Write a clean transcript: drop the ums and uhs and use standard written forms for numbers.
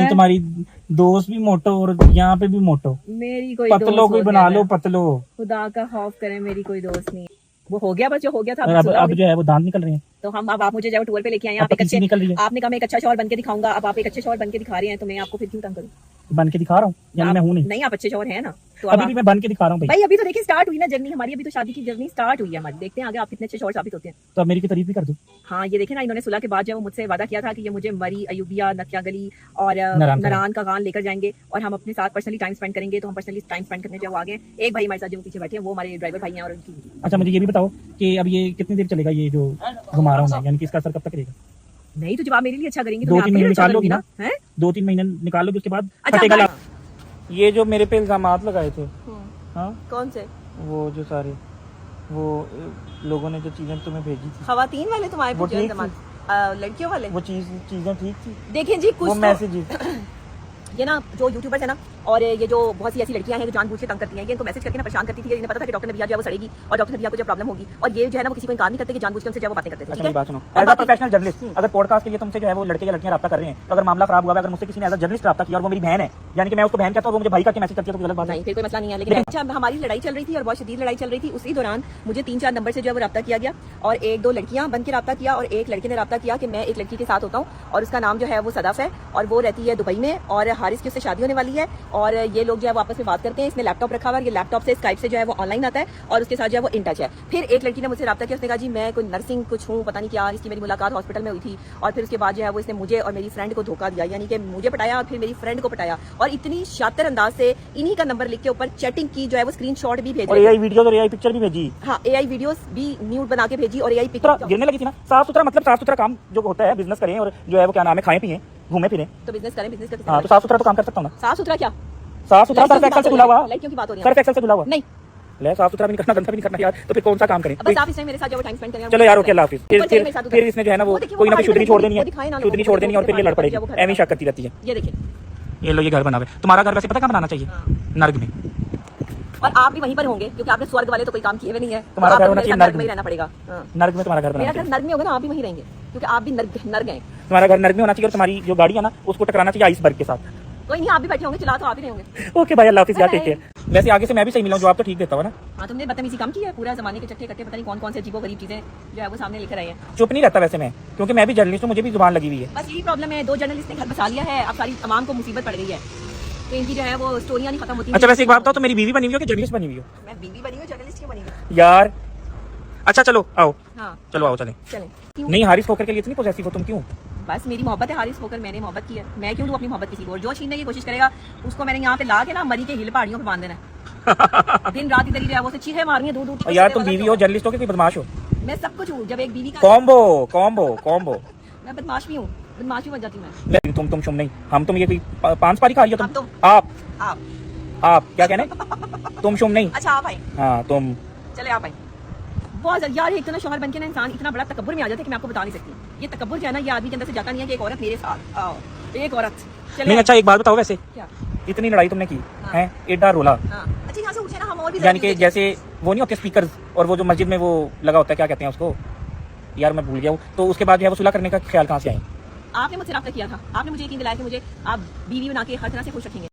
तुम्हारी दोस्त भी मोटो और यहाँ पे भी मोटो। मेरी कोई पतलो दोस्त कोई बना लो, पतलो। खुदा का खौफ करे, मेरी कोई दोस्त नहीं है। वो हो गया, बस जो हो गया था। अब जो है वो दांत निकल रहे हैं। तो हम अब आप मुझे जो टूर पे लेके आए हैं, आप एक अच्छे निकल रही है। आपने कहा मैं एक अच्छा शौहर बन के दिखाऊंगा, अब आप एक अच्छे शौहर बन के दिखा रहे हैं, तो मैं आपको फिर क्यों तंग करूं? बन के दिखा रहा हूँ, यानी मैं हूँ नहीं। आप अच्छे शौहर हैं ना, तो अभी भी मैं बन के दिखा रहा हूँ भाई। अभी तो देखिए स्टार्ट हुई ना जर्नी हमारी, अभी तो शादी की जर्नी स्टार्ट हुई है हमारी। देखते हैं आगे आप कितने अच्छे शौहर साबित होते हैं। तो अब मेरी की तारीफ भी कर दो। हाँ, ये देखे ना, इन्होंने सुलह के बाद जो मुझसे वादा किया था कि ये मुझे मरी, अयूबिया, नकिया गली और नरान का गान लेकर जाएंगे और हम अपने साथ पर्सनली टाइम स्पेंड करेंगे। तो हम पर्सनली टाइम स्पेंड करने जब आगे, एक भाई हमारे साथ जो पीछे बैठे हैं वो हमारे ड्राइवर भाई हैं। और अच्छा, मुझे ये भी बताओ कि अब ये कितनी देर चलेगा, ये जो घुमा रहा हूँ मैं, यानी कि इसका असर कब तक रहेगा? नहीं तो जब आप मेरे लिए अच्छा करेंगे तो 2-3 महीने निकाल लोगी ना? 2-3 महीने निकाल लोगी, उसके बाद फटेगा। ये जो मेरे पे इल्जामात लगाए थे, हाँ कौन से? वो जो सारे वो लोगों ने जो चीजें तुम्हें भेजी थी, खवातीन वाले तुम्हारे वो ठीक लड़कियों वाले, वो चीजें ठीक थी। देखिए जी, कुछ वो मैसेज ये ना जो यूट्यूबर्स है ना, और ये जो बहुत सी ऐसी लड़कियां हैं जो जानबूझ के तंग करती हैं, ये इनको मैसेज करके ना परेशान करती थी। इन्हें पता था कि डॉक्टर नबिया जो है वो सड़ेगी और डॉक्टर नबिया को जो प्रॉब्लम होगी, और ये जो है ना वो किसी को इनकार नहीं करते कि जानबूझ के उनसे जो वो बातें करते थे। अच्छा, मेरी बात सुनो, एज अ प्रोफेशनल जर्नलिस्ट, अगर पॉडकास्ट के लिए तुमसे जो है वो लड़के या लड़कियां रब्ता कर रहे हैं, तो अगर मामला खराब हुआ, अगर मुझसे किसी ने एज अ जर्नलिस्ट रब्ता किया और वो मेरी बहन है, यानी कि मैं उसको बहन कहता हूं, वो मुझे भाई करके मैसेज करती है, तो गलत बात नहीं, फिर कोई मसला नहीं है। लेकिन अच्छा, हमारी लड़ाई चल रही थी और बहुत शदीद लड़ाई चल रही थी। उसी दौरान मुझे 3-4 नंबर से जो है वो रब्ता किया गया, और 1-2 लड़कियां बन के रब्ता किया और एक लड़के ने रब्ता किया कि मैं एक लड़की के साथ होता हूँ और उसका नाम जो है वो सदाफ है और वो रहती है दुबई में, और हारिस की उससे शादी होने वाली है, और ये लोग जो है वो आपस में बात करते हैं। इसने लैपटॉप रखा हुआ है, ये लैपटॉप से स्काइप से जो है वो ऑनलाइन आता है और उसके साथ जो है वो इन टच है। फिर एक लड़की ने मुझसे रब्ता किया, उसने कहा जी मैं कोई नर्सिंग कुछ हूँ, पता नहीं क्या। इसकी मेरी मुलाकात हॉस्पिटल में हुई थी, और फिर उसके बाद जो है वो इसने मुझे और मेरी फ्रेंड को धोखा दिया, यानी कि मुझे पटाया और फिर मेरी फ्रेंड को पटाया, और इतनी शातिर अंदाज से इन्हीं का नंबर लिख के ऊपर चैटिंग की, जो है वो स्क्रीनशॉट भी भेजी, एआई वीडियोस और एआई पिक्चर भी भेजी। हाँ, एआई वीडियोस भी न्यूड बना के भेजी और एआई पिक्चर गिरने लगी थी ना। साफ सुथरा, मतलब साफ सुथरा काम जो होता है, बिजनेस करें और जो है वो क्या नाम है, खाएं पिए घूमे फिरे, तो बिजनेस करें, बिजनेस करते। हाँ, तो साफ सुथरा तो काम कर सकता हूँ ना। साफ सुथरा क्या? साफ सुथरा सर्फ एक्सेल से धुला हुआ, लड़कियों की बात हो रही है, सर्फ एक्सेल से धुला हुआ नहीं। ले, साफ सुथरा भी नहीं करना, गंदा भी नहीं करना यार, तो फिर कौन सा काम करें? बस आप इसमें मेरे साथ जो टाइम स्पेंड करें। चलो यार, ओके, अल्लाह हाफिज। फिर इसने जो है ना वो कोई ना कोई शुद्धनी छोड़ देनी है, शुद्धनी छोड़ देनी है और फिर ये लड़ पड़ेगी, एवं शक करती रहती है। ये देखिए, ये लो, ये घर बना हुआ है। तुम्हारा घर वैसे पता कहाँ बनाना चाहिए? नर्क में। और आप भी वहीं पर होंगे क्योंकि आपने स्वर्ग वाले तो कोई काम किए हुए नहीं है। तुम्हारा घर होना चाहिए नर्क में, रहना पड़ेगा। नर्क में तुम्हारा घर बनाना चाहिए। नर्क में होगा ना, आप भी वहीं रहेंगे क्योंकि आप भी नर्क हैं। तुम्हारा घर नर्क में होना चाहिए और तुम्हारी जो गाड़ी है ना उसको टकराना चाहिए आइसबर्ग के साथ। कोई नहीं, आप भी बैठे होंगे, चला तो आप ही रहे होंगे। ओके भाई, अल्लाह हाफिज यार, टेक केयर। वैसे आगे से मैं भी सही मिला हूं, जो आप तो ठीक देता हो ना। हाँ, तुमने बदतमीजी कम की है, पूरा जमाने के चट्टे कट्टे पता नहीं कौन कौन से अजीबो गरीब चीजें जो है वो सामने लेकर आए हैं। चुप नहीं रहता वैसे मैं, क्योंकि मैं भी जर्नलिस्ट हूँ, मुझे भी जुबान लगी हुई है। बस यही प्रॉब्लम है, 2 जर्नलिस्ट ने घर बसा लिया है, अब सारी तमाम को मुसीबत पड़ गई है, तो इनकी जो है वो स्टोरियां नहीं खत्म होती। अच्छा, वैसे एक बात बताओ, तो मेरी बीवी बनी हुई हो कि जर्नलिस्ट बनी हुई हो? मैं बीवी बनी हूँ, जर्नलिस्ट क्यों बनी हूँ यार? अच्छा चलो आओ, हाँ चलो आओ, चलें। चलें। नहीं, हारिस होकर के लिए इतनी पॉसेसिव हो तुम, क्यों? बस मेरी मोहब्बत है हारिस होकर, मैंने मोहब्बत की है, मैं क्यों दूं अपनी मोहब्बत किसी को? और जो छीनने की कोशिश करेगा उसको मैंने यहाँ पे ला के ना मरी के हिल पहाड़ियों पे बांध देना है। दिन रात इधर ही रहा, वो से चीखें मारनी है दूर दूर। यार तुम बीवी हो, जर्नलिस्ट हो कि कोई बदमाश हो? मैं सब कुछ हूँ, जब एक बीवी का कॉम्बो। मैं बदमाश भी हूँ, बदमाशी बन जाती मैं। तुम शुम नहीं, हम तुम, ये कोई 5 पारी खा रही हो तुम? आप क्या कहने? तुम शुम नहीं। अच्छा, आप आए। हाँ, तुम चले, आप आए। बहुत यार, एक तो ना शौहर बन के ना इंसान इतना बड़ा तकब्बुर में आ जाता है कि मैं आपको बता नहीं सकती। ये तकब्बुर जो है ना, ये आदमी के अंदर से जाता नहीं है कि एक औरत मेरे साथ, एक औरत चले। नहीं, अच्छा एक बात बताओ, वैसे क्या इतनी लड़ाई तुमने की है, एडा रोला, अच्छा यहाँ से उठे ना हम, और भी यानी कि जैसे वो नहीं होते स्पीकर, और वो जो मस्जिद में वो लगा होता है, क्या कहते हैं उसको यार, मैं भूल गया हूँ। तो उसके बाद जो है वो सुलह करने का ख्याल कहाँ से आए? आपने मुझसे रब्ता किया था, आपने मुझे यकीन दिलाया कि मुझे आप बीवी बना के हर तरह से खुश रखेंगे।